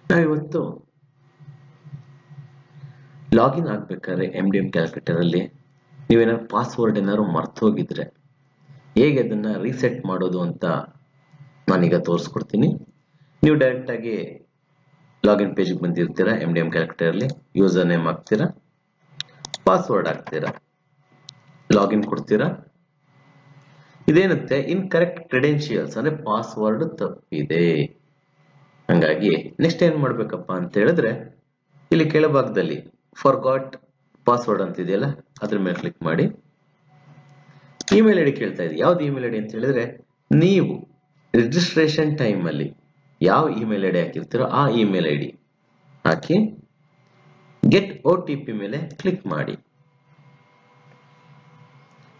ನಾವಿವತ್ತು ಲಾಗಿನ್ ಆಗ್ಬೇಕಾದ್ರೆ MDM calculator ಅಲ್ಲಿ ನೀವೇನಾದ್ರು ಪಾಸ್ವರ್ಡ್ ಏನಾದ್ರು ಮರ್ತು ಹೋಗಿದ್ರೆ ಹೇಗೆ ಅದನ್ನ ರೀಸೆಟ್ ಮಾಡೋದು ಅಂತ ನಾನೀಗ ತೋರಿಸ್ಕೊಡ್ತೀನಿ. ನೀವು ಡೈರೆಕ್ಟ್ ಆಗಿ ಲಾಗಿನ್ ಪೇಜ್ ಬಂದಿರ್ತೀರಾ. MDM ಕ್ಯಾಲ್ಕುಲೇಟರ್ ಅಲ್ಲಿ ಯೂಸರ್ ನೇಮ್ ಹಾಕ್ತೀರಾ, ಪಾಸ್ವರ್ಡ್ ಹಾಕ್ತೀರಾ, ಲಾಗಿನ್ ಕೊಡ್ತೀರಾ. ಇದೇನಂತೆ ಇನ್ಕರೆಕ್ಟ್ ಕ್ರೆಡೆನ್ಶಿಯಲ್ಸ್ ಅಂದ್ರೆ ಪಾಸ್ವರ್ಡ್ ತಪ್ಪಿದೆ. ಹಂಗಾಗಿ ನೆಕ್ಸ್ಟ್ ಏನ್ ಮಾಡ್ಬೇಕಪ್ಪ ಅಂತ ಹೇಳಿದ್ರೆ ಇಲ್ಲಿ ಕೆಳಭಾಗದಲ್ಲಿ ಫಾರ್ಗಾಟ್ ಪಾಸ್ವರ್ಡ್ ಅಂತ ಇದೆಯಲ್ಲ ಅದ್ರ ಮೇಲೆ ಕ್ಲಿಕ್ ಮಾಡಿ. ಇಮೇಲ್ ಐಡಿ ಕೇಳ್ತಾ ಇದೆ. ಯಾವ್ದು ಇಮೇಲ್ ಐಡಿ ಅಂತ ಹೇಳಿದ್ರೆ ನೀವು ರಿಜಿಸ್ಟ್ರೇಷನ್ ಟೈಮ್ ಅಲ್ಲಿ ಯಾವ ಇಮೇಲ್ ಐಡಿ ಹಾಕಿರ್ತೀರೋ ಆ ಇಮೇಲ್ ಐಡಿ ಹಾಕಿ ಗೆಟ್ OTP ಮೇಲೆ ಕ್ಲಿಕ್ ಮಾಡಿ.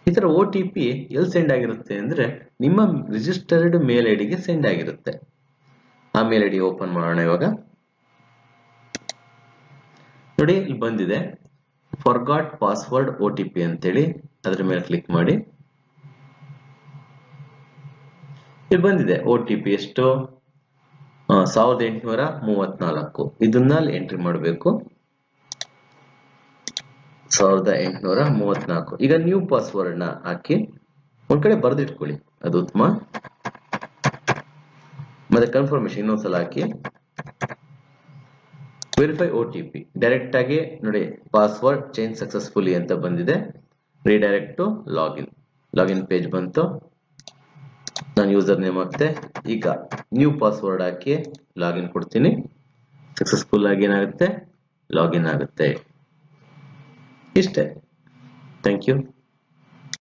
ಈ ತರ OTP ಎಲ್ಲಿ ಸೆಂಡ್ ಆಗಿರುತ್ತೆ ಅಂದ್ರೆ ನಿಮ್ಮ ರಿಜಿಸ್ಟರ್ಡ್ ಮೇಲ್ ಐಡಿಗೆ ಸೆಂಡ್ ಆಗಿರುತ್ತೆ. ಆ ಮೇಲ್ ಐಡಿ ಓಪನ್ ಮಾಡೋಣ ಇವಾಗ. ನೋಡಿ ಇಲ್ಲಿ ಬಂದಿದೆ ಫಾರ್ಗಾಟ್ ಪಾಸ್ವರ್ಡ್ OTP ಅಂತೇಳಿ, ಅದ್ರ ಮೇಲೆ ಕ್ಲಿಕ್ ಮಾಡಿ. ಇಲ್ಲಿ ಬಂದಿದೆ OTP ಎಷ್ಟು 1834. ಇದನ್ನ ಎಂಟ್ರಿ ಮಾಡಬೇಕು 1834. ಈಗ ನ್ಯೂ ಪಾಸ್ವರ್ಡ್ ನ ಹಾಕಿ ಒಂದ್ ಕಡೆ ಬರೆದಿಟ್ಕೊಳ್ಳಿ, ಅದು ಉತ್ತಮ. ಮತ್ತೆ ಕನ್ಫರ್ಮೇಶನ್ ಇನ್ನೊಂದ್ಸಲ ಹಾಕಿ ವೆರಿಫೈ OTP. ಡೈರೆಕ್ಟ್ ಆಗಿ ನೋಡಿ ಪಾಸ್ವರ್ಡ್ ಚೇಂಜ್ ಸಕ್ಸಸ್ಫುಲಿ ಅಂತ ಬಂದಿದೆ. ರೀಡೈರೆಕ್ಟ್ ಟು ಲಾಗಿನ್ ಪೇಜ್ ಬಂತು. ನಾನು ಯೂಸರ್ ನೇಮ್ ಹಾಕ್ತೆ. ಈಗ ನ್ಯೂ ಪಾಸ್ವರ್ಡ್ ಹಾಕಿ ಲಾಗಿನ್ ಕೊಡ್ತೀನಿ. ಸಕ್ಸಸ್ಫುಲ್ ಆಗಿ ಏನಾಗುತ್ತೆ ಲಾಗಿನ್ ಆಗುತ್ತೆ. ಇಷ್ಟೇ. Thank you.